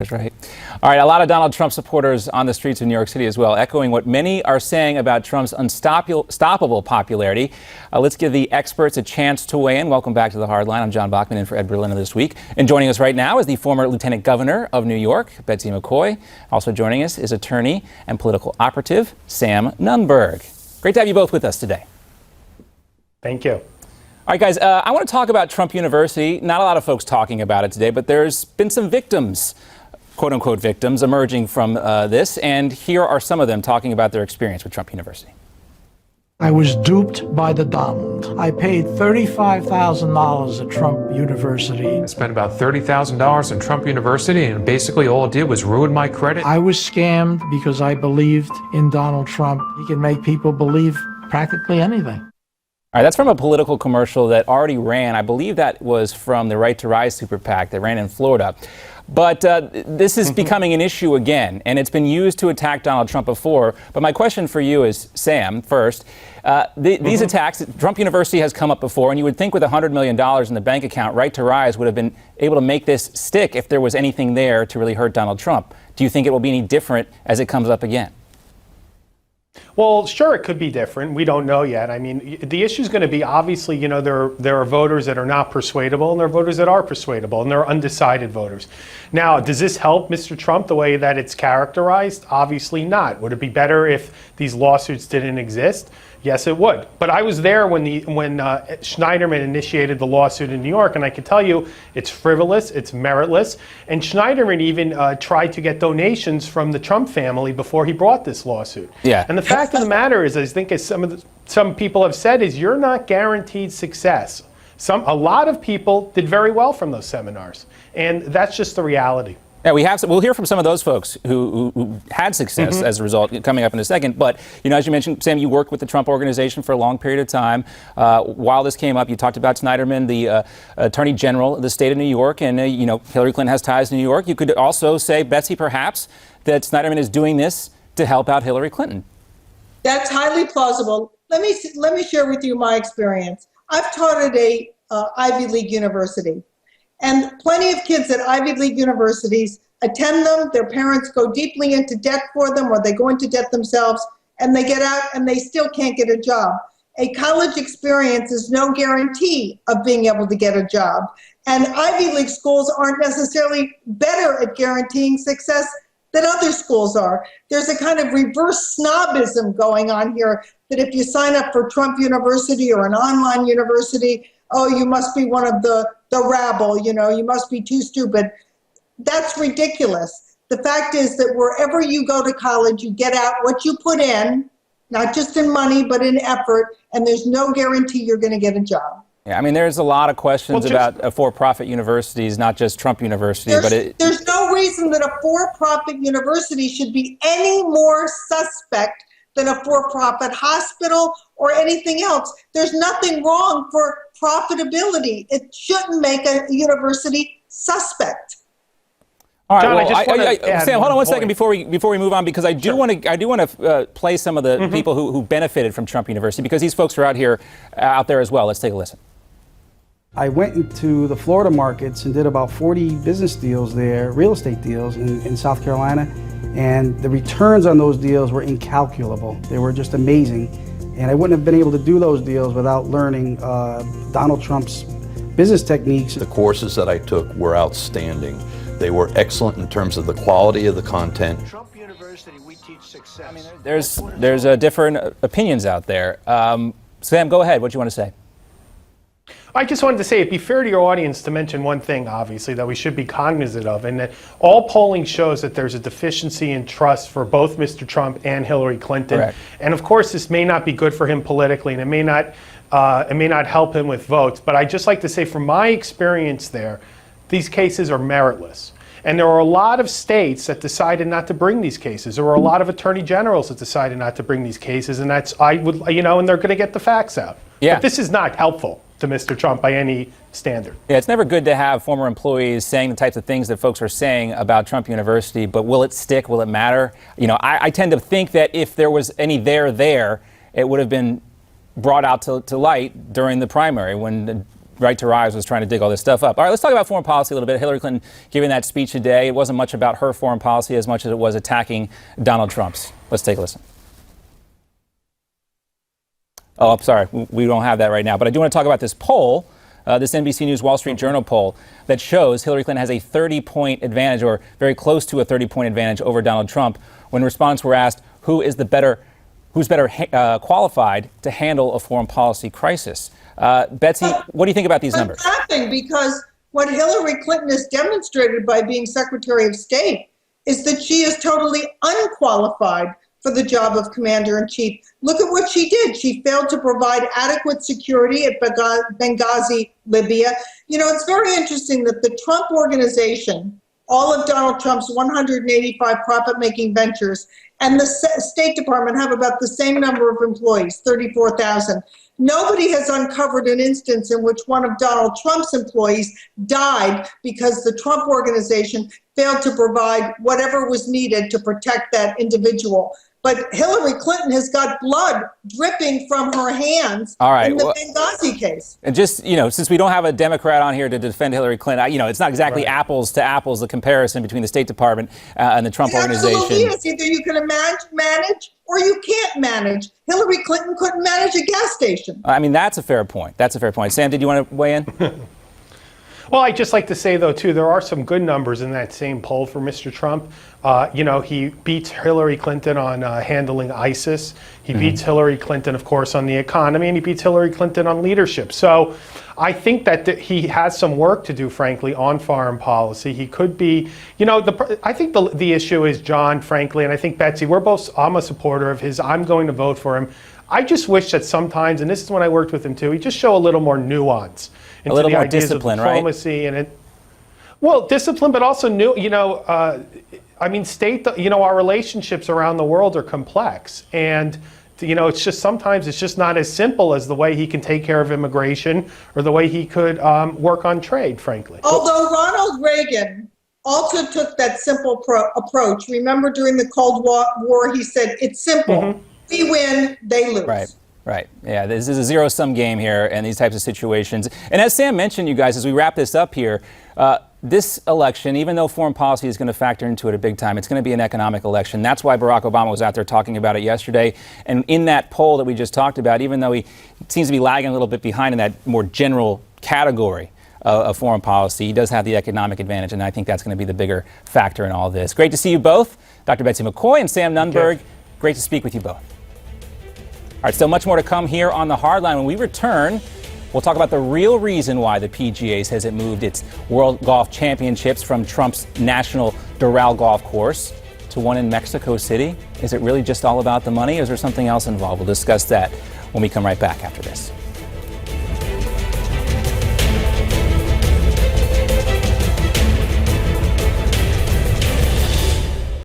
That's right. All right, a lot of Donald Trump supporters on the streets of New York City as well, echoing what many are saying about Trump's unstoppable popularity. Let's give the experts a chance to weigh in. Welcome back to The Hardline. I'm John Bachman in for Ed Berliner this week. And joining us right now is the former Lieutenant Governor of New York, Betsy McCaughey. Also joining us is attorney and political operative, Sam Nunberg. Great to have you both with us today. Thank you. All right, guys, I want to talk about Trump University. Not a lot of folks talking about it today, but there's been some victims, quote-unquote victims, emerging from this, and here are some of them talking about their experience with Trump University. I was duped by the Donald. I paid $35,000 at Trump University. I spent about $30,000 in Trump University, and basically all it did was ruin my credit. I was scammed because I believed in Donald Trump. He can make people believe practically anything. All right, that's from a political commercial that already ran. I believe that was from the Right to Rise super PAC that ran in Florida. But this is becoming an issue again, and it's been used to attack Donald Trump before. But my question for you is, Sam, first, these attacks, Trump University has come up before, and you would think with $100 million in the bank account, Right to Rise would have been able to make this stick if there was anything there to really hurt Donald Trump. Do you think it will be any different as it comes up again? Well, sure, it could be different. We don't know yet. I mean, the issue is going to be, obviously, you know, there are voters that are not persuadable, and there are voters that are persuadable, and there are undecided voters. Now, does this help Mr. Trump the way that it's characterized? Obviously not. Would it be better if these lawsuits didn't exist? Yes, it would. But I was there when Schneiderman initiated the lawsuit in New York, and I can tell you it's frivolous, it's meritless. And Schneiderman even tried to get donations from the Trump family before he brought this lawsuit. Yeah. And the fact of the matter is, I think as some people have said, is you're not guaranteed success. A lot of people did very well from those seminars, and that's just the reality. Yeah, we'll hear from some of those folks who had success as a result coming up in a second. But, you know, as you mentioned, Sam, you worked with the Trump Organization for a long period of time. While this came up, you talked about Schneiderman, the Attorney General of the state of New York, and, you know, Hillary Clinton has ties to New York. You could also say, Betsy, perhaps, that Schneiderman is doing this to help out Hillary Clinton. That's highly plausible. Let me share with you my experience. I've taught at a Ivy League university. And plenty of kids at Ivy League universities attend them, their parents go deeply into debt for them, or they go into debt themselves, and they get out and they still can't get a job. A college experience is no guarantee of being able to get a job. And Ivy League schools aren't necessarily better at guaranteeing success than other schools are. There's a kind of reverse snobism going on here, that if you sign up for Trump University or an online university, oh, you must be one of the rabble, you know, you must be too stupid. That's ridiculous. The fact is that wherever you go to college, you get out what you put in, not just in money, but in effort, and there's no guarantee you're going to get a job. Yeah, I mean, there's a lot of questions about for-profit universities, not just Trump University. There's no reason that a for-profit university should be any more suspect than a for-profit hospital or anything else. There's nothing wrong for profitability. It shouldn't make a university suspect. All right, John, well, Sam, hold on one second before we move on, because I do want to play some of the people who benefited from Trump University, because these folks are out there as well. Let's take a listen. I went into the Florida markets and did about 40 business deals there, real estate deals in South Carolina, and the returns on those deals were incalculable. They were just amazing, and I wouldn't have been able to do those deals without learning Donald Trump's business techniques. The courses that I took were outstanding. They were excellent in terms of the quality of the content. Trump University, we teach success. I mean, there's different opinions out there. Sam, go ahead. What do you want to say? I just wanted to say it'd be fair to your audience to mention one thing, obviously, that we should be cognizant of, and that all polling shows that there's a deficiency in trust for both Mr. Trump and Hillary Clinton. Correct. And of course, this may not be good for him politically, and it may not help him with votes. But I'd just like to say, from my experience there, these cases are meritless. And there are a lot of states that decided not to bring these cases. There were a lot of attorney generals that decided not to bring these cases, and and they're going to get the facts out. Yeah. But this is not helpful to Mr. Trump by any standard. Yeah, it's never good to have former employees saying the types of things that folks are saying about Trump University, but will it stick? Will it matter? You know, I tend to think that if there was any there, it would have been brought out to light during the primary when Right to Rise was trying to dig all this stuff up. All right, let's talk about foreign policy a little bit. Hillary Clinton giving that speech today. It wasn't much about her foreign policy as much as it was attacking Donald Trump's. Let's take a listen. Oh, I'm sorry. We don't have that right now. But I do want to talk about this poll, this NBC News Wall Street Journal poll that shows Hillary Clinton has a 30-point advantage, or very close to a 30-point advantage over Donald Trump, when respondents were asked who's better qualified to handle a foreign policy crisis. Betsy, what do you think about these numbers? I'm laughing because what Hillary Clinton has demonstrated by being Secretary of State is that she is totally unqualified for the job of Commander-in-Chief. Look at what she did. She failed to provide adequate security at Benghazi, Libya. You know, it's very interesting that the Trump Organization, all of Donald Trump's 185 profit-making ventures, and the State Department have about the same number of employees, 34,000. Nobody has uncovered an instance in which one of Donald Trump's employees died because the Trump Organization failed to provide whatever was needed to protect that individual. But Hillary Clinton has got blood dripping from her hands in the Benghazi case. And just, since we don't have a Democrat on here to defend Hillary Clinton, it's not exactly apples to apples, the comparison between the State Department and the Trump Organization. Absolutely is. Either you can manage or you can't manage. Hillary Clinton couldn't manage a gas station. I mean, that's a fair point. That's a fair point. Sam, did you want to weigh in? Well, I'd just like to say, though, too, there are some good numbers in that same poll for Mr. Trump. He beats Hillary Clinton on handling ISIS. He beats Hillary Clinton, of course, on the economy, and he beats Hillary Clinton on leadership. So I think that he has some work to do, frankly, on foreign policy. He could be, I think the issue is, John, frankly, and I think Betsy, I'm a supporter of his. I'm going to vote for him. I just wish that sometimes, and this is when I worked with him too, he'd just show a little more nuance into a little the more ideas discipline, of diplomacy, right? Discipline, but also our relationships around the world are complex, and it's just sometimes it's just not as simple as the way he can take care of immigration or the way he could work on trade, frankly. Although Ronald Reagan also took that simple approach. Remember, during the Cold War, he said, "It's simple. We win, they lose." Right. Yeah, this is a zero-sum game here in these types of situations. And as Sam mentioned, you guys, as we wrap this up here, this election, even though foreign policy is going to factor into it a big time, it's going to be an economic election. That's why Barack Obama was out there talking about it yesterday. And in that poll that we just talked about, even though he seems to be lagging a little bit behind in that more general category of foreign policy, he does have the economic advantage, and I think that's going to be the bigger factor in all this. Great to see you both, Dr. Betsy McCaughey and Sam Nunberg. Great to speak with you both. All right, still much more to come here on The Hardline. When we return, we'll talk about the real reason why the PGA says it moved its World Golf Championships from Trump's National Doral Golf Course to one in Mexico City. Is it really just all about the money, or is there something else involved? We'll discuss that when we come right back after this.